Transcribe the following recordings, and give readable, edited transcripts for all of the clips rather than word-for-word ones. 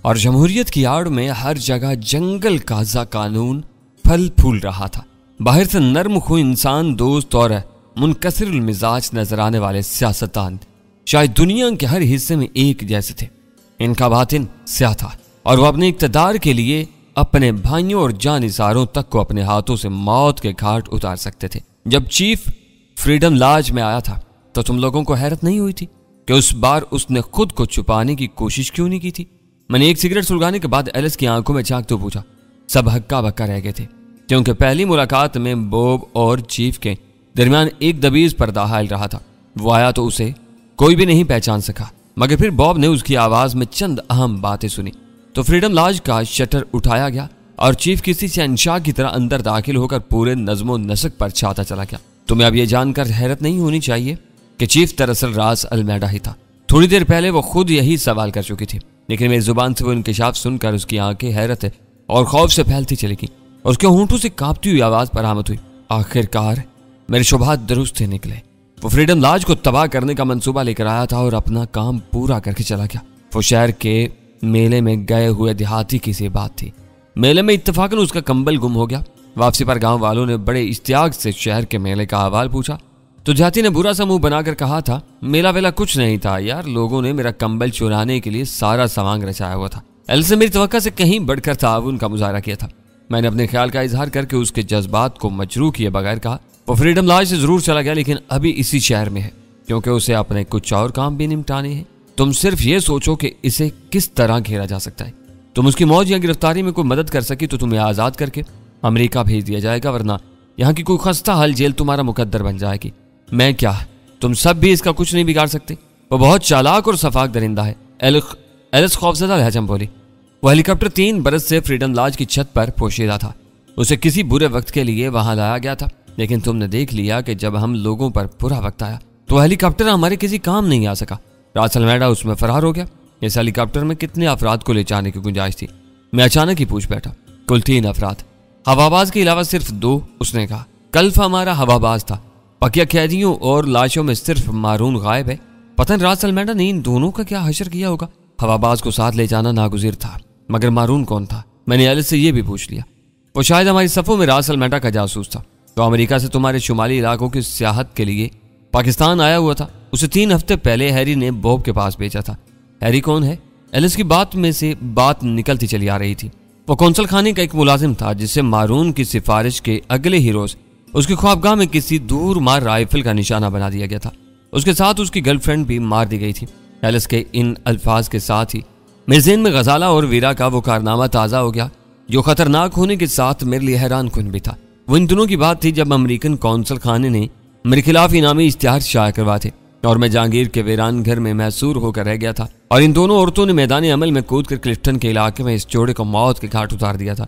और जमहूरियत की आड़ में हर जगह जंगल काजा कानून फल फूल रहा था। बाहर से नर्म खुई इंसान दोस्त और मुनकसिरुल मिजाज नजर आने वाले सियासतदान शायद दुनिया के हर हिस्से में एक जैसे थे। इनका बातिन स्याह था और वो अपने इक्तदार के लिए अपने भाइयों और जानिसारों तक को अपने हाथों से मौत के घाट उतार सकते थे। जब चीफ फ्रीडम लॉज में आया था तो तुम लोगों को हैरत नहीं हुई थी कि उस बार उसने खुद को छुपाने की कोशिश क्यों नहीं की थी? मैंने एक सिगरेट सुलगाने के बाद एलिस की आंखों में झांकते पूछा। सब हक्का बक्का रह गए थे क्योंकि पहली मुलाकात में बॉब और चीफ के दरमियान एक दबीज पर्दा हायल रहा था। वो आया तो उसे कोई भी नहीं पहचान सका, मगर फिर बॉब ने उसकी आवाज में चंद अहम बातें सुनी तो फ्रीडम लॉज का शटर उठाया गया और चीफ किसी शहंशाह की तरह अंदर दाखिल होकर पूरे नज़्मो नस्क पर छाता चला गया। तुम्हें अब यह जानकर हैरत नहीं होनी चाहिए कि चीफ दरअसल रास अल्मेडा ही था। थोड़ी देर पहले वो खुद यही सवाल कर चुकी थी, लेकिन मेरी जुबान से वो इंकशाफ सुनकर उसकी आंखें हैरत और खौफ से फैलती चली गई और उसके होंठों से कांपती हुई आवाज बरामद हुई। आखिरकार मेरे शुबहात दुरुस्त से निकले। वो फ्रीडम लॉज को तबाह करने का मंसूबा लेकर आया था और अपना काम पूरा करके चला गया। वो शहर के मेले में गए हुए देहाती की सी बात थी। मेले में इत्तेफाकन उसका कंबल गुम हो गया। वापसी पर गांव वालों ने बड़े इश्तियाक से शहर के मेले का अहवाल पूछा तो देहाती ने बुरा सा मुंह बनाकर कहा था, मेला वेला कुछ नहीं था यार, लोगों ने मेरा कंबल चुराने के लिए सारा सामान रचाया हुआ था। एलिस ने मेरी तवक्का से कहीं बढ़कर ताउन का मुजाहरा किया था। मैंने अपने ख्याल का इजहार करके उसके जज्बात को मजरूह किए बगैर कहा, वो फ्रीडम लॉज से जरूर चला गया लेकिन अभी इसी शहर में है क्योंकि उसे अपने कुछ और काम भी निपटाने हैं। तुम सिर्फ ये सोचो कि इसे किस तरह घेरा जा सकता है। तुम उसकी मौज या गिरफ्तारी में कोई मदद कर सकी तो तुम्हें आज़ाद करके अमेरिका भेज दिया जाएगा, वरना यहाँ की कोई खस्ता हाल जेल तुम्हारा मुकद्दर बन जाएगी। मैं क्या, तुम सब भी इसका कुछ नहीं बिगाड़ सकते। वो बहुत चालाक और सफाक दरिंदा है, एलिस खौफजदा लहजा में बोली। वो हेलीकॉप्टर 3 बरस से फ्रीडम लॉज की छत पर पोशीदा था। उसे किसी बुरे वक्त के लिए वहां लाया गया था, लेकिन तुमने देख लिया कि जब हम लोगों पर बुरा वक्त आया तो हेलीकॉप्टर हमारे किसी काम नहीं आ सका। रास अल्मेडा उसमें फरार हो गया। इस हेलीकॉप्टर में कितने अफराद को ले जाने की गुंजाइश थी? मैं अचानक ही पूछ बैठा। कुल 3 अफराद, हवाबाज के अलावा सिर्फ 2। उसने कहा, कल्फ हमारा हवाबाज था। बकिया कैदियों और लाशों में सिर्फ मारून गायब है। पता नहीं रास अल्मेडा ने इन दोनों का क्या हशर किया होगा। हवाबाज को साथ ले जाना नागुज़िर था, मगर मारून कौन था? मैंने एलिस से यह भी पूछ लिया। वो शायद हमारी सफ़ों में रास अल्मेडा का जासूस था। तो अमेरिका से तुम्हारे शुमाली इलाकों की सियाहत के लिए पाकिस्तान आया हुआ था। उसे 3 हफ्ते पहले हैरी ने बॉब के पास भेजा था। हैरी कौन है? एलिस की बात में से बात निकलती चली आ रही थी। वो कौंसल खाने का एक मुलाजिम था जिसे मारून की सिफारिश के अगले ही रोज उसकी ख्वाबगाह में किसी दूर मार राइफल का निशाना बना दिया गया था। उसके साथ उसकी गर्लफ्रेंड भी मार दी गई थी। एलिस के इन अल्फाज के साथ ही मेरे ज़हन में गजाला और वीरा का वो कारनामा ताज़ा हो गया जो खतरनाक होने के साथ मेरे लिए हैरान कुन भी था। वो इन दिनों की बात थी जब अमेरिकन कौंसल खाने ने मेरे खिलाफ इनामी इश्तिहार शाया करवाए थे और मैं जहांगीर के वीरान घर में महसूर होकर रह गया था और इन दोनों औरतों ने मैदान अमल में कूद कर क्लिफ्टन के इलाके में इस जोड़े को मौत के घाट उतार दिया था।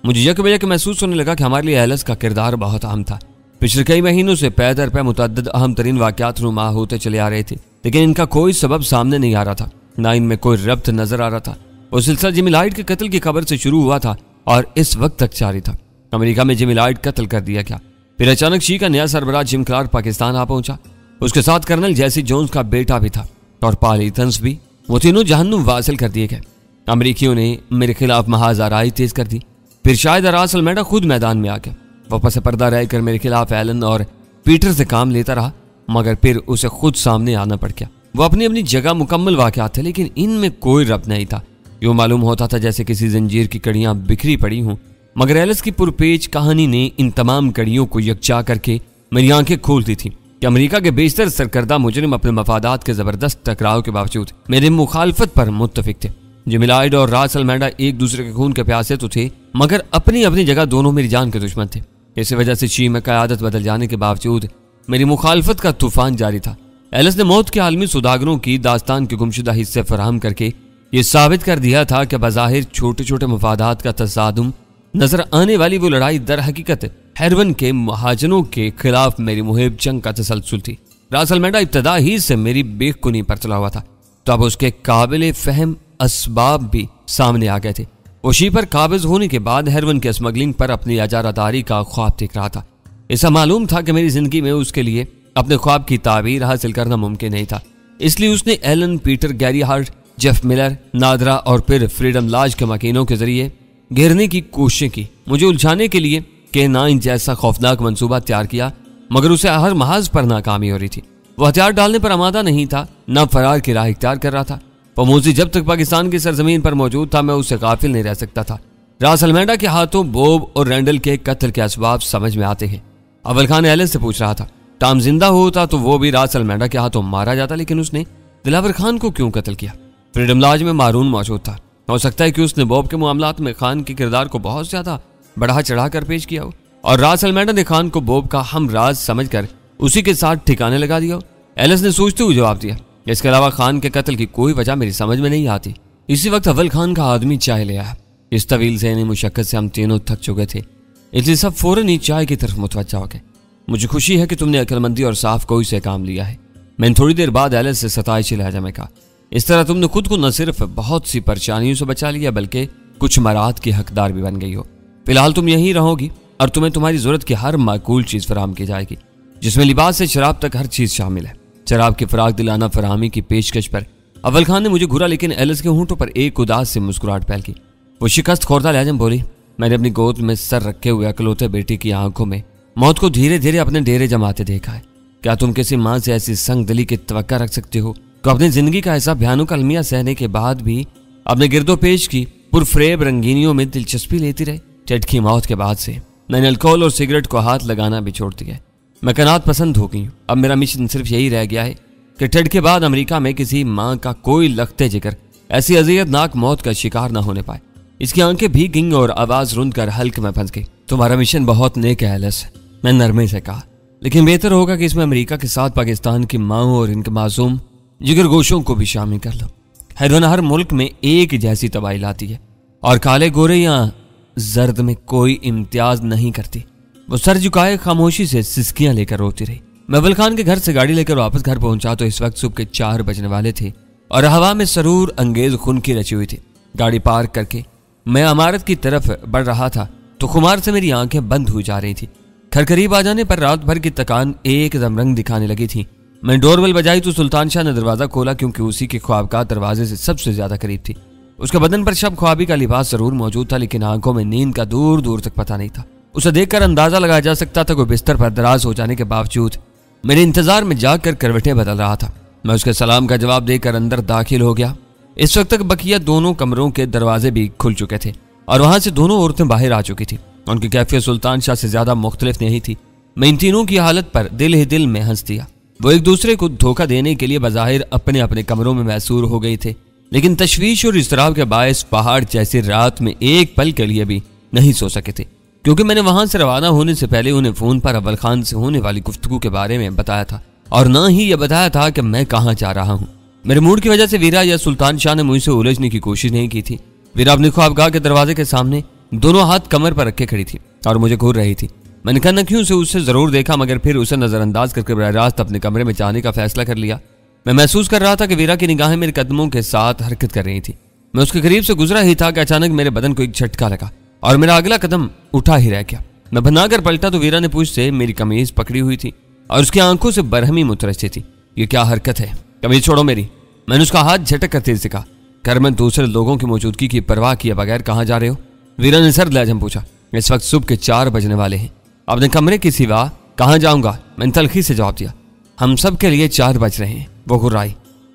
मुझे यकबयक महसूस होने लगा कि हमारे लिए एलिस का किरदार बहुत अहम था। पिछले कई महीनों से पै दर पै मुतअद्दिद अहम तरीन वाक़यात रुमा होते चले आ रहे थे, लेकिन इनका कोई सबब सामने नहीं आ रहा था, ना इनमें कोई रब्त नजर आ रहा था। वो सिलसिला जिमी लाइट के कत्ल की खबर से शुरू हुआ था और इस वक्त तक जारी था। अमेरिका में जिमी लाइट कत्ल कर दिया गया। फिर अचानक शी का नया सरबराह जिम क्लार्क पाकिस्तान आ पहुंचा। उसके साथ कर्नल जैसी जोन्स का बेटा भी था और पाल ईथन्स भी। वो तीनों जहन्नुम वासिल कर दिए गए। अमरीकियों ने मेरे खिलाफ महाज आराई तेज कर दी। फिर शायद रास अल्मेडा खुद मैदान में आ गया। वो पस पर्दा रहकर मेरे खिलाफ एलन और पीटर से काम लेता रहा, मगर फिर उसे खुद सामने आना पड़ गया। वो अपनी अपनी जगह मुकम्मल वाक़यात थे, लेकिन इनमें कोई रब्त नहीं था। यूँ मालूम होता था जैसे किसी जंजीर की कड़ियाँ बिखरी पड़ी हों, मगर एलिस की पुरपेच कहानी ने इन तमाम कड़ियों को यकजा करके मेरी आंखें खोल दी थी कि अमेरिका के बेशतर सरकर्दा मुजरिम अपने मफादात के जबरदस्त टकराव के बावजूद मेरे मुखालफत पर मुत्तफिक थे। जिमी लाइट और रास अल्मेडा एक दूसरे के खून के प्यासे तो थे, मगर अपनी अपनी जगह दोनों मेरी जान के दुश्मन थे। इसी वजह से शी में क़यादत बदल जाने के बावजूद मेरी मुखालफत का तूफान जारी था। एलिस ने मौत के आलमी सौदागरों की दास्तान के गुमशुदा हिस्से फराहम करके ये साबित कर दिया था कि बज़ाहिर छोटे छोटे मफादात का तसादुम नजर आने वाली वो लड़ाई दर हकीकत हेरवन के महाजनों के खिलाफ मेरी मुहिब जंग का तसलसल थी। रास अल्मेडा इब्तदा ही से मेरी बेखुनी पर चला हुआ था, तो अब उसके काबिल फहम असबाब भी सामने आ गए थे। वो शी पर काबिज होने के बाद हेरवन के स्मगलिंग पर अपनी अजारादारी का ख्वाब देख रहा था। ऐसा मालूम था कि मेरी जिंदगी में उसके लिए अपने ख्वाब की ताबीर हासिल करना मुमकिन नहीं था। इसलिए उसने Alan, Peter, Gary Hart Jeff Miller, नादरा और फिर फ्रीडम लॉज के मकीनों के जरिए घेरने की कोशिश की, मुझे उलझाने के लिए K9 जैसा खौफनाक मंसूबा तैयार किया, मगर उसे हर महाज पर नाकामी हो रही थी। वो हथियार डालने पर आमादा नहीं था, न फरार की राह इख्तियार कर रहा था। पमोजी जब तक पाकिस्तान की सरजमीन पर मौजूद था, मैं उससे गाफिल नहीं रह सकता था। रास अलमेडा के हाथों बोब और रैंडल के कत्ल के असबाब समझ में आते हैं। अव्वल खान एलिस से पूछ रहा था, टॉम जिंदा होता तो वो भी रास अलमेडा के हाथों मारा जाता, लेकिन उसने दिलावर खान को क्यों कत्ल किया? फ्रीडम लॉज में मारून मौजूद था। हो सकता है कि उसने बॉब के मामलात में खान के किरदार को बहुत ज्यादा बढ़ा चढ़ा कर पेश किया हो और रास अलमेडा ने खान को बॉब का हम राज समझकर उसी के साथ ठिकाने लगा दिया हो। एलिस ने सोचते हुए जवाब दिया, इसके अलावा खान के कत्ल की कोई वजह मेरी समझ में नहीं आती। इसी वक्त अव्वल खान का आदमी चाय ले आया। इस तवील ज़हनी मुशक्कत से हम तीनों थक चुके थे, इसलिए सब फौरन ही चाय की तरफ मुतवज्जा हो गए। मुझे खुशी है कि तुमने अक्लमंदी और साफ कोई से काम लिया है। मैंने थोड़ी देर बाद एलिस से सताइश लहजा में कहा, इस तरह तुमने खुद को न सिर्फ बहुत सी परेशानियों से बचा लिया बल्कि कुछ मराहत की हकदार भी बन गई हो। फिलहाल तुम यहीं रहोगी और तुम्हें तुम्हारी जरूरत की हर माकूल चीज फराहम की जाएगी, जिसमें लिबास से शराब तक हर चीज शामिल है। शराब की फराग दिलाना फराहमी की पेशकश पर अव्वल खान ने मुझे घूरा, लेकिन एलिस के होंठों पर एक उदास से मुस्कुराहट फैल गई। वो शिकस्त खोरदा लहजा में बोली, मैंने अपनी गोद में सर रखे हुए अकलौते बेटी की आंखों में मौत को धीरे धीरे अपने डेरे जमाते देखा है। क्या तुम किसी माँ से ऐसी संग दिली की तवक्का रख सकते हो तो अपनी जिंदगी का ऐसा भयानक अलमिया सहने के बाद भी अपने गिरदोपेश की पुरफ्रेब रंगीनियों में दिलचस्पी लेती रहे? टेड की मौत के बाद से मैंने अल्कोहल और सिगरेट को हाथ लगाना भी छोड़ दिया। मैं कनात पसंद हो गई हूँ। अब मेरा मिशन सिर्फ यही रह गया है कि टेड के बाद अमेरिका में किसी माँ का कोई लखते जिगर ऐसी अजियतनाक मौत का शिकार न होने पाए। इसकी आंखें भीग गईं और आवाज रुंध कर हल्क में फंस गई। तुम्हारा मिशन बहुत नेक है एलिस, मैं नरमे से कहा, लेकिन बेहतर होगा कि इसमें अमेरिका के साथ पाकिस्तान की माओ और इनके मासूम जिगर गोशों को भी शामिल कर लो। हैदन हर मुल्क में एक जैसी तबाही लाती है और काले गोरे या जर्द में कोई इम्तियाज नहीं करती। वो सर झुकाए खामोशी से सिसकियां लेकर रोती रही। मैं अव्वल खान के घर से गाड़ी लेकर वापस घर पहुंचा तो इस वक्त सुबह के 4 बजने वाले थे और हवा में सरूर अंगेज खून की रची हुई थी। गाड़ी पार्क करके मैं इमारत की तरफ बढ़ रहा था तो खुमार से मेरी आंखें बंद हुई जा रही थी। घर करीब आ जाने पर रात भर की थकान एकदम रंग दिखाने लगी थी। मैंने डोरबेल बजाई तो सुल्तान शाह ने दरवाजा खोला, क्योंकि उसी के ख्वाबगाह दरवाजे से सबसे ज्यादा करीब थी। उसके बदन पर शब ख्वाबी का लिबास जरूर मौजूद था, लेकिन आंखों में नींद का दूर दूर तक पता नहीं था। उसे देखकर अंदाजा लगाया जा सकता था कि बिस्तर पर दराज हो जाने के बावजूद मेरे इंतजार में जाकर करवटें बदल रहा था। मैं उसके सलाम का जवाब देकर अंदर दाखिल हो गया। इस वक्त तक बकिया दोनों कमरों के दरवाजे भी खुल चुके थे और वहां से दोनों औरतें बाहर आ चुकी थी। उनकी कैफियत सुल्तान शाह से ज्यादा मुख्तलिफ नहीं थी। मैं इन तीनों की हालत पर दिल ही दिल में हंस दिया। वो एक दूसरे को धोखा देने के लिए बज़ाहिर अपने अपने कमरों में मैसूर हो गए थे, लेकिन तशवीश और इस्तराब के बायस पहाड़ जैसी रात में एक पल के लिए भी नहीं सो सके थे, क्योंकि मैंने वहां से रवाना होने से पहले उन्हें फोन पर अव्वल खान से होने वाली गुफ्तगू के बारे में बताया था और न ही यह बताया था कि मैं कहाँ जा रहा हूँ। मेरे मूड की वजह से वीरा या सुल्तान शाह ने मुझसे उलझने की कोशिश नहीं की थी। वीरा अपनी ख्वाबगाह के दरवाजे के सामने दोनों हाथ कमर पर रखे खड़ी थी और मुझे घूर रही थी। मैंने कनखियों से उससे जरूर देखा, मगर फिर उसे नजरअंदाज करके बराह रास्त अपने कमरे में जाने का फैसला कर लिया। मैं महसूस कर रहा था कि वीरा की निगाहें मेरे कदमों के साथ हरकत कर रही थी। मैं उसके करीब से गुजरा ही था कि अचानक मेरे बदन को एक झटका लगा और मेरा अगला कदम उठा ही रह गया। मैं बनाकर पलटा तो वीरा ने पूछ से मेरी कमीज पकड़ी हुई थी और उसकी आंखों से बरहमी मुतरसी थी। ये क्या हरकत है? कमीज छोड़ो मेरी। मैंने उसका हाथ झटक कर तेज से कहा। घर में दूसरे लोगों की मौजूदगी की परवाह किए बगैर कहाँ जा रहे हो? वीरा ने सर्द लहजे में पूछा। इस वक्त सुबह के 4 बजने वाले हैं। अपने कमरे के सिवा कहाँ जाऊंगा? मैंने तलखी से जवाब दिया। हम सब के लिए 4 बज रहे हैं। वो घुर्राई।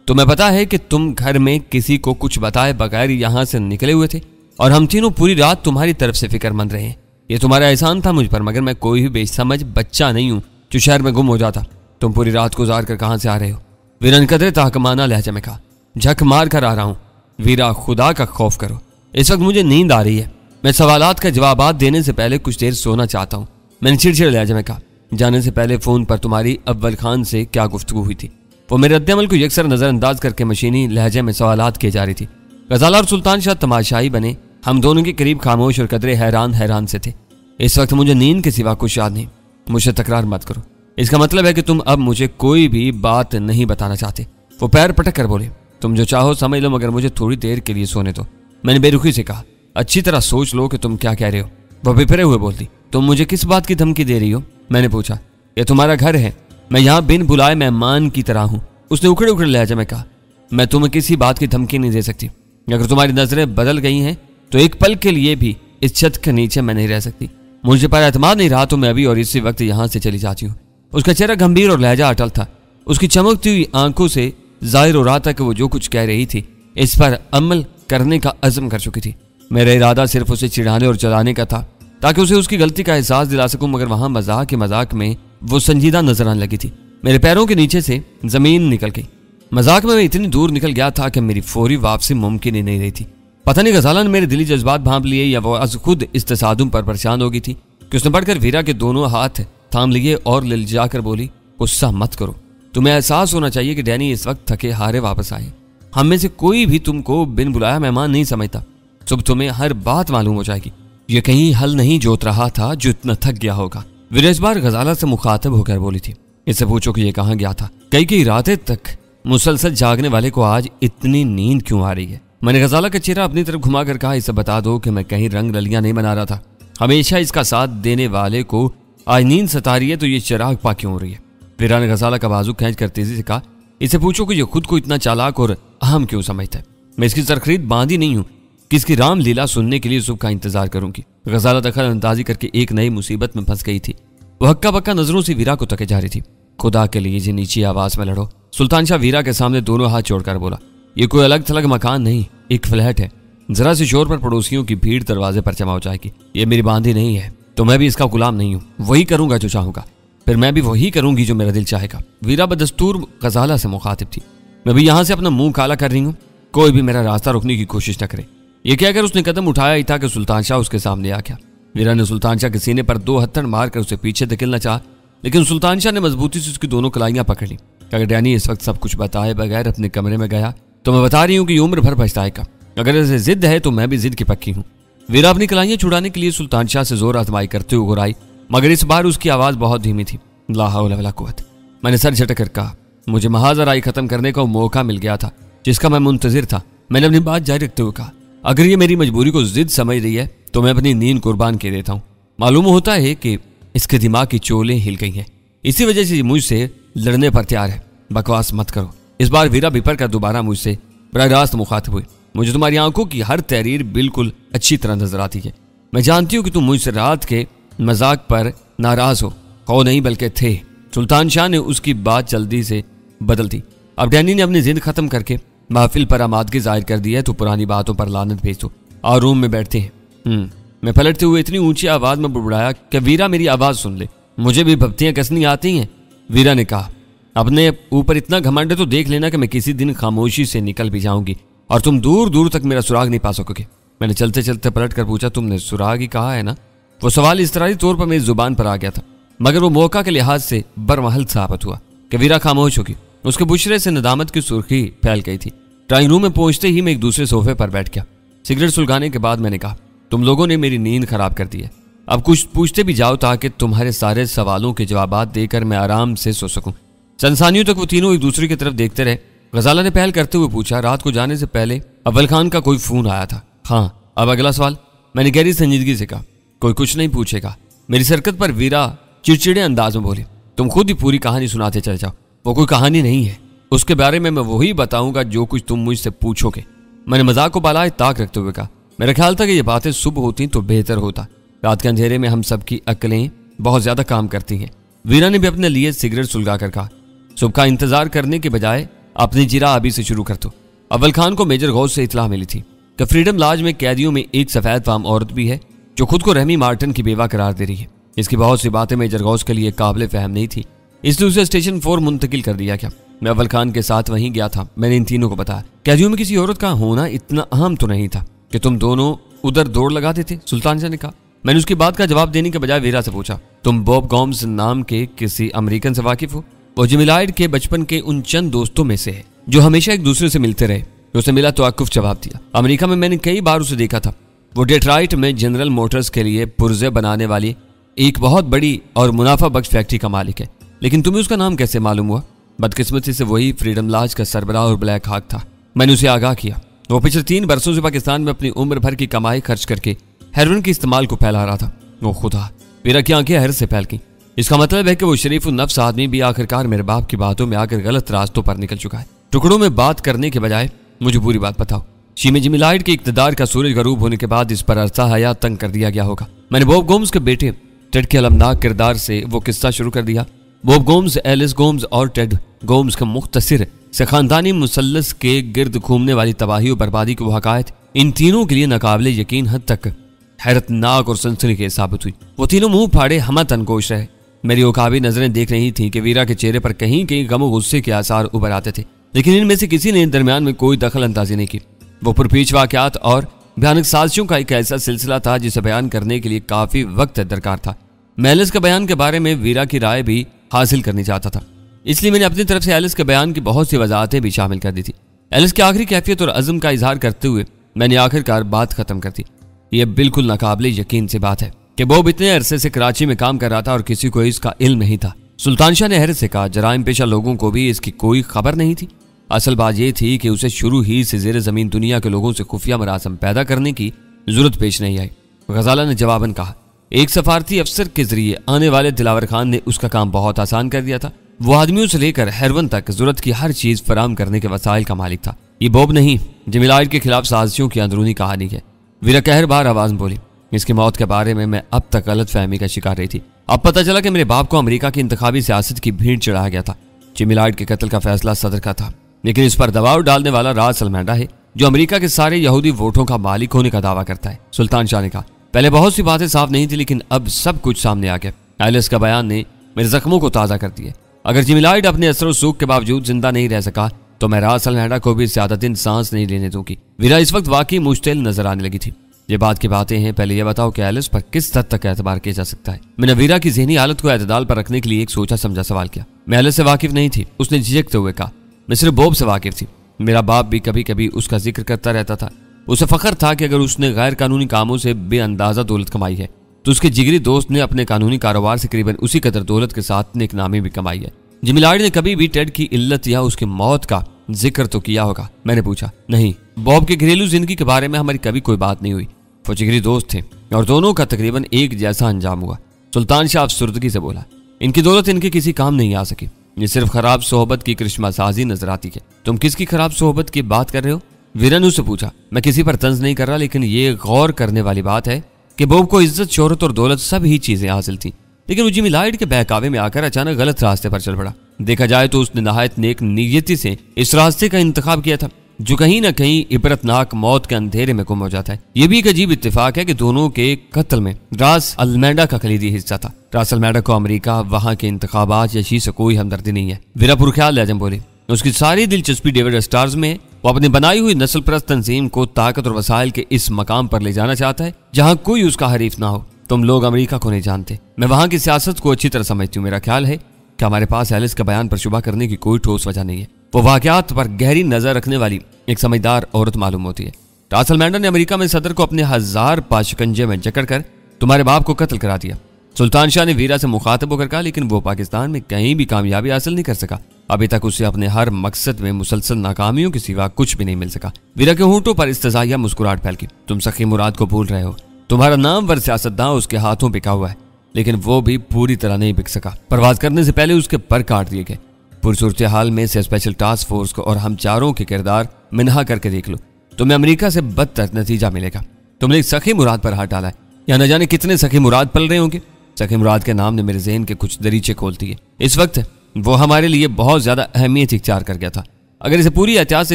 तुम्हें पता है कि तुम घर में किसी को कुछ बताए बगैर यहाँ से निकले हुए थे और हम तीनों पूरी रात तुम्हारी तरफ से फिक्रमंद रहे हैं। ये तुम्हारा एहसान था मुझ पर, मगर मैं कोई भी बेसमझ बच्चा नहीं हूँ जो शहर में गुम हो जाता। तुम पूरी रात गुजार कर कहाँ से आ रहे हो? वीरा ने कदरे ताहकमाना लहजे में कहा। झक मार कर आ रहा हूँ। वीरा, खुदा का खौफ करो, इस वक्त मुझे नींद आ रही है। मैं सवालात का जवाबात देने से पहले कुछ देर सोना चाहता हूँ। मैंने चिड़चिड़ लहजे में कहा। जाने से पहले फोन पर तुम्हारी अव्वल खान से क्या गुफ्तगू हुई थी? वो मेरे रद्दअमल को यकसर नजरअंदाज करके मशीनी लहजे में सवालात किए जा रही थी। गजाला और सुल्तान शाह तमाशाई बने। हम दोनों के करीब खामोश और कदरे हैरान से थे। इस वक्त मुझे नींद के सिवा कुछ याद नहीं। मुझे तकरार मत करो। इसका मतलब है कि तुम अब मुझे कोई भी बात नहीं बताना चाहते। वो पैर पटक कर बोले। तुम जो चाहो समझ लो, मगर मुझे थोड़ी देर के लिए सोने दो। मैंने बेरुखी से कहा। अच्छी तरह सोच लो कि तुम क्या कह रहे हो। वो बिफरे हुए बोलती। तुम मुझे किस बात की धमकी दे रही हो? मैंने पूछा। ये तुम्हारा घर है। मैं यहाँ बिन बुलाए मेहमान की तरह हूँ। उसने उखड़े उखड़े लहजे में कहा। मैं तुम्हें किसी बात की धमकी नहीं दे सकती। अगर तुम्हारी नजरें बदल गई हैं तो एक पल के लिए भी इस छत के नीचे मैं नहीं रह सकती। मुझे पर एतमाद नहीं रहा तो मैं अभी और इसी वक्त यहाँ से चली जाती हूँ। उसका चेहरा गंभीर और लहजा अटल था। उसकी चमकती हुई आंखों से जाहिर हो रहा था कि वो जो कुछ कह रही थी इस पर अमल करने का अज़्म कर चुकी थी। मेरा इरादा सिर्फ उसे चिढ़ाने और जलाने का था ताकि उसे उसकी गलती का एहसास दिला सकूं, मगर वहां मजाक में वो संजीदा नजर आने लगी थी। मेरे पैरों के नीचे से जमीन निकल गई। मजाक में मैं इतनी दूर निकल गया था कि मेरी फौरी वापसी मुमकिन ही नहीं रही थी। पता नहीं गजाला ने मेरे दिली जज्बात भांप लिए या वो आज खुद इस तसादुम पर परेशान हो गई थी कि उसने बढ़कर वीरा के दोनों हाथ थाम लिए और लिलजाकर बोली, गुस्सा मत करो। तुम्हें एहसास होना चाहिए कि डैनी इस वक्त थके हारे वापस आए। हम में से कोई भी तुमको बिन बुलाया मेहमान नहीं समझता। सुबह तुम्हें हर बात मालूम हो जाएगी। ये कहीं हल नहीं जोत रहा था जो इतना थक गया होगा। वीरा इस बार गजाला से मुखातिब होकर बोली थी, इससे पूछो कि ये कहाँ गया था। कई रातें तक मुसलसल जागने वाले को आज इतनी नींद क्यों आ रही है। मैंने गजाला का चेहरा अपनी तरफ घुमाकर कहा, इसे बता दो कि मैं कहीं रंग रलियां नहीं बना रहा था। हमेशा इसका साथ देने वाले को आज नींद सता रही है तो ये चिराग पा क्यों हो रही है। वीरा ने गजाला का बाजू खींच कर तेजी से कहा, इसे पूछो कि ये खुद को इतना चालाक और अहम क्यों समझता है। मैं इसकी सरखरीद बांधी नहीं हूं कि इसकी रामलीला सुनने के लिए सुबह का इंतजार करूंगी। गजाला दखल अंदाजी करके एक नई मुसीबत में फंस गई थी। वो हक्का बक्का नजरों से वीरा को तके जा रही थी। खुदा के लिए जी नीची आवाज में लड़ो। सुल्तान शाह वीरा के सामने दोनों हाथ जोड़कर बोला, ये कोई अलग थलग मकान नहीं, एक फ्लैट है। जरा से शोर पर पड़ोसियों की भीड़ दरवाजे पर जमा हो जाएगी। ये मेरी बांधी नहीं है तो मैं भी इसका गुलाम नहीं हूँ। वही करूंगा जो चाहूंगा, फिर मैं भी वही करूंगी जो मेरा दिल चाहेगा। वीरा बदस्तूर गजाला से मुखातिब थी, मैं भी यहाँ से अपना मुंह काला कर रही हूँ। कोई भी मेरा रास्ता रोकने की कोशिश न करे। ये कहकर उसने कदम उठाया ही था कि सुल्तान शाह उसके सामने आ गया। वीरा ने सुल्तान शाह के सीने पर 2 हत्थड़ मारकर उसे पीछे धकेलना चाहा, लेकिन सुल्तान शाह ने मजबूती से उसकी दोनों कलाइयां पकड़ ली। अगर डैनी इस वक्त सब कुछ बताए बगैर अपने कमरे में गया तो मैं बता रही हूँ कि उम्र भर पछताएगा। अगर ऐसे जिद है तो मैं भी जिद की पक्की हूँ। वीरा अपनी कलाइयां छुड़ाने के लिए सुल्तान शाह से जोर आजमाई करते हुए घुराई, मगर इस बार उसकी आवाज बहुत धीमी थी। ला हौला वला कुव्वत। मैंने सर झटक कर कहा, मुझे महाजराई खत्म करने का मौका मिल गया था जिसका मैं मुंतजिर था। मैंने अपनी बात जारी रखते हुए कहा, अगर ये मेरी मजबूरी को जिद समझ रही है तो मैं अपनी नींद कुर्बान कर देता हूँ। मालूम होता है कि इसके दिमाग की चोलें हिल गई हैं, इसी वजह से मुझसे लड़ने पर तैयार है। बकवास मत करो। इस बार वीरा बिपर कर दोबारा मुझसे बराह रास्त मुखातिब हुई। मुझे तुम्हारी आंखों की हर तहरीर बिल्कुल अच्छी तरह नजर आती है। मैं जानती हूँ कि तुम मुझसे रात के मजाक पर नाराज हो नहीं बल्कि थे। सुल्तान शाह ने उसकी बात जल्दी से बदल दी। अब डैनी ने अपनी जिद खत्म करके महफिल पर आमादगी जाहिर कर दी है तो पुरानी बातों पर लानत भेज दो और रूम में बैठते हैं। मैं पलटते हुए इतनी ऊंची आवाज में बुड़बुड़ाया कि वीरा मेरी आवाज सुन ले। मुझे भी भक्तियां कसनी आती हैं। वीरा ने कहा, अपने ऊपर इतना घमंड है तो देख लेना कि मैं किसी दिन खामोशी से निकल भी जाऊंगी और तुम दूर दूर तक मेरा सुराग नहीं पा सकोगे। मैंने चलते चलते पलट कर पूछा, तुमने सुराग ही कहा है ना। वो सवाल इस तरह तौर पर मेरी जुबान पर आ गया था, मगर वो मौका के लिहाज से बरमहल साबित हुआ कि वीरा खामोश होगी। उसके बुशरे से नदामत की सुर्खी फैल गई थी। ड्राइंग रूम में पहुंचते ही मैं एक दूसरे सोफे पर बैठ गया। सिगरेट सुलगाने के बाद मैंने कहा, तुम लोगों ने मेरी नींद खराब कर दी है। अब कुछ पूछते भी जाओ ताकि तुम्हारे सारे सवालों के जवाब देकर मैं आराम से सो सकूं। चंद सानियों तक वो तीनों एक दूसरे की तरफ देखते रहे। गजाला ने पहल करते हुए पूछा, रात को जाने से पहले अव्वल खान का कोई फोन आया था? हाँ। अब अगला सवाल? मैंने गहरी संजीदगी से कहा, कोई कुछ नहीं पूछेगा। मेरी सरकत पर वीरा चिड़चिड़े अंदाज में बोली, तुम खुद ही पूरी कहानी सुनाते चले जाओ। वो कोई कहानी नहीं है, उसके बारे में मैं वही बताऊंगा जो कुछ तुम मुझसे पूछोगे। मैंने मजाक को बालाए ताक रखते हुए कहा, मेरा ख्याल था कि ये बातें सुबह होती तो बेहतर होता। रात के अंधेरे में हम सबकी अकलें बहुत ज्यादा काम करती हैं। वीरा ने भी अपने लिए सिगरेट सुलगा कर कहा, सुबह का इंतजार करने के बजाय अपनी जिरा अभी से शुरू कर दो। अव्वल खान को मेजर गौस से इतला मिली थी कि फ्रीडम लॉज में कैदियों में एक सफेद फाम औरत भी है जो खुद को रहमी मार्टिन की बेवा करार दे रही है। इसकी बहुत सी बातें मेजर गौस के लिए काबिल फहम नहीं थी, इसलिए उसे स्टेशन 4 मुंतकिल कर दिया गया। मैं अव्वल खान के साथ वहीं गया था। मैंने इन तीनों को बताया, कैदियों में किसी औरत का होना इतना अहम तो नहीं था कि तुम दोनों उधर दौड़ लगा देते। सुल्तान शाह ने कहा। मैंने उसकी बात का जवाब देने के बजाय वीरा से पूछा, तुम बॉब गॉम्स नाम के किसी अमेरिकन से वाकिफ हो? वो जिमिलाइड के बचपन के उन चंद दोस्तों में से है जो हमेशा एक दूसरे से मिलते रहे। उसे मिला तो आकुफ जवाब दिया। अमेरिका में मैंने कई बार उसे देखा था। वो डेट्रॉइट में जनरल मोटर्स के लिए पुर्जे बनाने वाली एक बहुत बड़ी और मुनाफा बख्श फैक्ट्री का मालिक है। लेकिन तुम्हें उसका नाम कैसे मालूम हुआ? बदकिस्मती से वही फ्रीडम लॉज का सरबराह और ब्लैक हाक था। मैंने उसे आगाह किया। वो पिछले 3 बरसों से पाकिस्तान में अपनी उम्र भर की कमाई खर्च करके हेरोइन के इस्तेमाल को फैला रहा था। वो खुदा, वीरा की आंखें हैरत से फैल गईं। इसका मतलब है कि वो शरीफ नफ्स आदमी भी आखिरकार मेरे बाप की बातों में आकर गलत रास्तों पर निकल चुका है। टुकड़ों में बात करने के बजाय मुझे पूरी बात बताओ। शी में जिमी लाइट के इक्तदार का सूरज गरूब होने के बाद इस पर अरसा हयात तंग कर दिया गया होगा। मैंने बॉब गोम्स के बेटे टेड के अलमनाक किरदार से वो किस्सा शुरू कर दिया। बॉब गोम्स, एलिस गोम्स और टेड गोम्स का मुख्तसर से खानदानी मुसल्लस के गिर्द घूमने वाली तबाही और बर्बादी की वो हकायत इन तीनों के लिए नाकाबिले यकीन हद तक हैरतनाक और सनसनीखेज साबित हुई। वो तीनों मुंह फाड़े हमा तनकोश रहे। मेरी उकाबी नजरें देख रही थीं कि वीरा के चेहरे पर कहीं कहीं गम और गुस्से के आसार उभर आते थे, लेकिन इनमें से किसी ने दरमियान में कोई दखल अंदाजी नहीं की। वो पुरपीछ वाकयात और भयानक साजिशों का एक ऐसा सिलसिला था जिसे बयान करने के लिए काफी वक्त दरकार था। मैं एलिस के बयान के बारे में वीरा की राय भी हासिल करनी चाहता था, इसलिए मैंने अपनी तरफ से एलिस के बयान की बहुत सी वजाहतें भी शामिल कर दी थी। एलिस की आखिरी कैफियत और अज़्म का इजहार करते हुए मैंने आखिरकार बात खत्म कर दी। यह बिल्कुल नाकाबिले यकीन से बात है कि बॉब इतने अरसे से कराची में काम कर रहा था और किसी को इसका इल्म नहीं था। सुल्तान शाह ने हैरत से कहा, जराइम पेशा लोगों को भी इसकी कोई खबर नहीं थी। असल बात यह थी कि उसे शुरू ही से ज़ेरे ज़मीन दुनिया के लोगों से खुफिया मरासम पैदा करने की जरूरत पेश नहीं आई। गजाला ने जवाबन कहा, एक सफारती अफसर के जरिए आने वाले दिलावर खान ने उसका काम बहुत आसान कर दिया था। वो आदमियों से लेकर हैरवन तक जरूरत की हर चीज फराम करने के वसाइल का मालिक था। ये बॉब नहीं, जिमी लाइट के खिलाफ साजिशों की अंदरूनी कहानी है। वीरा कहर बार आवाज बोली, इसकी मौत के बारे में मैं अब तक गलत फहमी का शिकार रही थी। अब पता चला कि मेरे बाप को अमेरिका की इंतखाबी सियासत की भीड़ चढ़ाया गया था। जिमी लाइट के कत्ल का फैसला सदर का था, लेकिन इस पर दबाव डालने वाला राज अल्मेडा है, जो अमेरिका के सारे यहूदी वोटों का मालिक होने का दावा करता है। सुल्तान शाह ने कहा, पहले बहुत सी बातें साफ नहीं थी, लेकिन अब सब कुछ सामने आ गया। एलिस का बयान ने मेरे जख्मों को ताज़ा कर दिया। अगर जिमी लाइट अपने असर और सूख के बावजूद जिंदा नहीं रह सका तो मैं राज अल्मेडा को भी ज्यादा दिन सांस नहीं लेने दूंगी। वीरा इस वक्त वाकई मुश्तिल नजर आने लगी थी। ये बात की बातें हैं, पहले यह बताओ कि एलिस पर किस हद तक एतबार किया जा सकता है। मैंने वीरा की ज़हनी हालत को एतदाल पर रखने के लिए एक सोचा समझा सवाल किया। मैं एलिस से वाकिफ नहीं थी, उसने झिझकते हुए कहा। मैं सिर्फ बॉब से वाकिफ थी। मेरा बाप भी कभी कभी उसका जिक्र करता रहता था। उसे फख्र था कि अगर उसने गैर कानूनी कामों से बेअंदाजा दौलत कमाई है तो उसके जिगरी दोस्त ने अपने कानूनी कारोबार से करीबन उसी कदर दौलत के साथ नेकनामी भी कमाई है। जिमी लाइट ने कभी भी टेड की इल्लत या उसकी मौत का जिक्र तो किया होगा? मैंने पूछा। नहीं, बॉब की घरेलू जिंदगी के बारे में हमारी कभी कोई बात नहीं हुई। वो जिगरी दोस्त थे और दोनों का तकरीबन एक जैसा अंजाम हुआ। सुल्तान शाह अफसुर्दगी से बोला, इनकी दौलत इनके किसी काम नहीं आ सकी। ये सिर्फ खराब सोहबत की करिश्मा साजी नजर आती है। तुम किसकी खराब सोहबत की बात कर रहे हो? वीरा ने उससे पूछा। मैं किसी पर तंज नहीं कर रहा, लेकिन ये गौर करने वाली बात है कि बॉब को इज्जत, शोहरत और दौलत सब ही चीजें हासिल थी, लेकिन वो जिमी लाइट के बहकावे में आकर अचानक गलत रास्ते पर चल पड़ा। देखा जाए तो उसने नहायत नेक नीयती से इस रास्ते का इंतखाब किया था जो कहीं ना कहीं इबरतनाक मौत के अंधेरे में गुम हो जाता है। यह भी एक अजीब इत्तेफाक है कि दोनों के कत्ल में रास अल्मेडा का खलीदी हिस्सा था। रास अल्मेडा को अमेरिका, वहां के इंतखाबात या शी से कोई हमदर्दी नहीं है। वीरा पुरख्याल लहज़े बोली, उसकी सारी दिलचस्पी डेविड स्टार्स में है। वो अपनी बनाई हुई नस्ल परस्त तंजीम को ताकत और वसाइल के इस मकाम पर ले जाना चाहता है जहां कोई उसका हरीफ ना हो। तुम लोग अमेरिका को नहीं जानते, मैं वहां की सियासत को अच्छी तरह समझती हूँ। मेरा ख्याल है कि हमारे पास एलिस का बयान पर शुबा करने की कोई ठोस वजह नहीं है। वो वाकयात पर गहरी नजर रखने वाली एक समझदार औरत मालूम होती है। रास अल्मेडा ने अमेरिका में सदर को अपने 1000 पाशिकंजे में जकड़ कर तुम्हारे बाप को कत्ल करा दिया। सुल्तान शाह ने वीरा से मुखातिब होकर कहा, लेकिन वो पाकिस्तान में कहीं भी कामयाबी हासिल नहीं कर सका। अभी तक उसे अपने हर मकसद में मुसलसल नाकामियों के सिवा कुछ भी नहीं मिल सका। वीरा के होंठों पर इस्तज़ाहिया मुस्कुराहट फैल गई। तुम सखी मुराद को भूल रहे हो। तुम्हारा नामवर सियासतदान उसके हाथों बिका हुआ है, लेकिन वो भी पूरी तरह नहीं बिक सका। परवाज करने से पहले उसके पर काट दिए गए। पुरसूरत हाल में से स्पेशल टास्क फोर्स को और हम चारों के किरदार मिनहा करके देख लो, तुम्हें अमेरिका से बदतर नतीजा मिलेगा। तुमने एक सखी मुराद पर हाथ डाला है, या न जाने कितने सखी मुराद पल रहे होंगे। सखी मुराद के नाम ने मेरे ज़हन के कुछ दरीचे खोल दिए। इस वक्त वो हमारे लिए बहुत ज्यादा अहमियत इख्तियार कर गया था। अगर इसे पूरी एहतियात से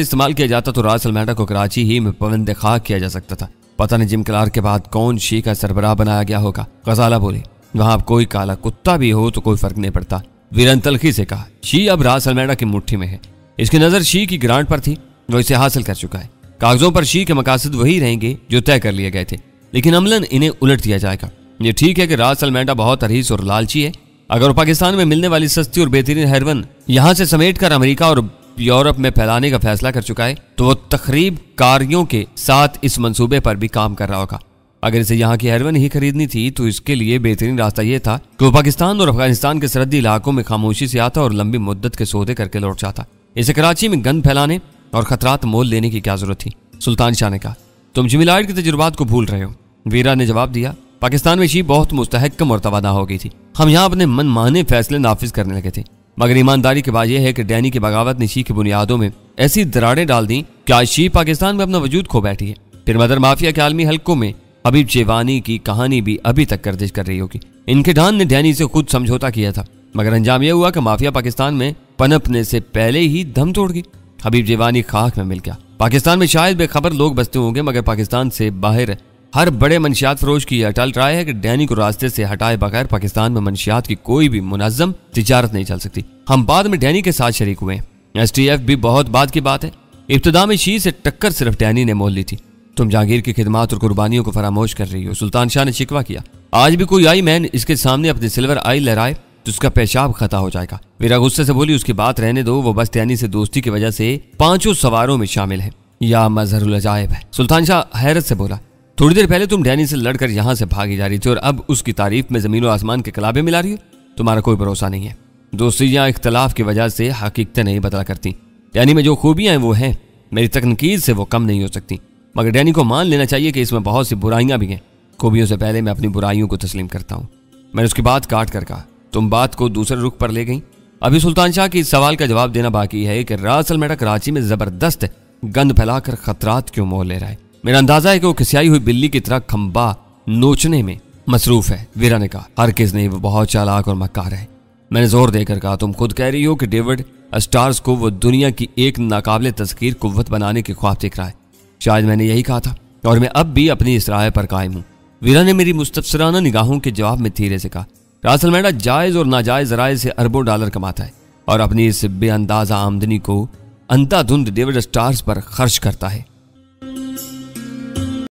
इस्तेमाल किया जाता तो रास अल्मेडा को कराची ही में पवंदे खाक किया जा सकता था। पता नहीं जिम क्लार्क के बाद कौन शी का सरबराह बनाया गया होगा। गजाला बोली, वहां अब कोई काला कुत्ता भी हो तो कोई फर्क नहीं पड़ता। वीरन तलखी से कहा, शी अब रास अल्मेडा की मुट्ठी में है। इसकी नजर शी की ग्रांट पर थी, वो इसे हासिल कर चुका है। कागजों पर शी के मकासद वही रहेंगे जो तय कर लिए गए थे, लेकिन अमलन इन्हें उलट दिया जाएगा। ये ठीक है कि रास अल्मेडा बहुत हरीस और लालची है। अगर वो पाकिस्तान में मिलने वाली सस्ती और बेहतरीन हेरोइन यहां से समेट कर अमेरिका और यूरोप में फैलाने का फैसला कर चुका है तो वो तखरीब कारियों के साथ इस मंसूबे पर भी काम कर रहा होगा। अगर इसे यहाँ की हेरोइन ही खरीदनी थी तो इसके लिए बेहतरीन रास्ता यह था कि वो पाकिस्तान और अफगानिस्तान के सरहदी इलाकों में खामोशी से आता और लंबी मुद्दत के सौदे करके लौट जाता। इसे कराची में गंद फैलाने और खतरात मोल लेने की क्या जरूरत थी? सुल्तान शाह ने कहा, तुम जिमी लाइट के तजुर्बात को भूल रहे हो। वीरा ने जवाब दिया, पाकिस्तान में शी बहुत मुस्तहकम और तवाना हो गई थी। हम यहाँ अपने मन माने फैसले नाफिज करने लगे थे। मगर ईमानदारी की बात यह है कि डैनी की बगावत ने शी की बुनियादों में ऐसी दरारें डाल दी कि आज शी पाकिस्तान में अपना वजूद खो बैठी है। फिर मदर माफिया के आलमी हलकों में हबीब चेवानी की कहानी भी अभी तक गर्दिश कर रही होगी। इनके डान ने डैनी से खुद समझौता किया था, मगर अंजाम यह हुआ कि माफिया पाकिस्तान में पनपने से पहले ही दम तोड़ गई। हबीब चेवानी खाक में मिल गया। पाकिस्तान में शायद बेखबर लोग बसते होंगे, मगर पाकिस्तान से बाहर हर बड़े मंशियात फरोश की अटल राय है कि डैनी को रास्ते से हटाए बगैर पाकिस्तान में मंशियात की कोई भी मुनज़्ज़म तिजारत नहीं चल सकती। हम बाद में डैनी के साथ शरीक हुए हैं। STF भी बहुत बाद की बात है। इब्तिदा में शी से टक्कर सिर्फ डैनी ने मोल ली थी। तुम जहांगीर की खिदमात और कुर्बानियों को फरामोश कर रही हो। सुल्तान शाह ने शिकवा किया, आज भी कोई आई मैन इसके सामने अपनी सिल्वर आई लहराए तो उसका पेशाब खता हो जाएगा। वीरा गुस्से से बोली, उसकी बात रहने दो, वो बस डैनी से दोस्ती की वजह से 5 सवारों में शामिल है। या मजहरुल अजायब है। सुल्तान शाह हैरत से बोला, थोड़ी देर पहले तुम डैनी से लड़कर यहाँ से भागी जा रही थी और अब उसकी तारीफ में जमीन और आसमान के कलाबे मिला रही हो। तुम्हारा कोई भरोसा नहीं है। दोस्तियाँ इख्तलाफ की वजह से हकीकतें नहीं बदला करती। डैनी में जो खूबियां हैं वो हैं, मेरी तकनीक से वो कम नहीं हो सकती। मगर डैनी को मान लेना चाहिए कि इसमें बहुत सी बुराइयां भी हैं। खूबियों से पहले मैं अपनी बुराइयों को तस्लीम करता हूँ। मैंने उसकी बात काट कर कहा, तुम बात को दूसरे रुख पर ले गई। अभी सुल्तान शाह की इस सवाल का जवाब देना बाकी है कि रास अल मेडा कराची में जबरदस्त गंद फैलाकर खतरात क्यों मोल ले रहा है। मेरा अंदाजा है कि वो खिसियाई हुई बिल्ली की तरह खंबा नोचने में मसरूफ है। वीरा ने कहा, हर किस नहीं, वो बहुत चालाक और मक्कार है। मैंने जोर देकर कहा, तुम खुद कह रही हो कि डेविड स्टार्स को वो दुनिया की एक नाकाबिले तस्कीर कुव्वत बनाने के ख्वाब देख रहा है। शायद मैंने यही कहा था और मैं अब भी अपनी इस राय पर कायम हूँ। वीरा ने मेरी मुस्तफसराना निगाहों के जवाब में धीरे से कहा, रास अल मेडा जायज और नाजायज जराए से अरबों डॉलर कमाता है और अपनी इस बेअंदाजा आमदनी को अंधाधुंध डेविड स्टार्स पर खर्च करता है।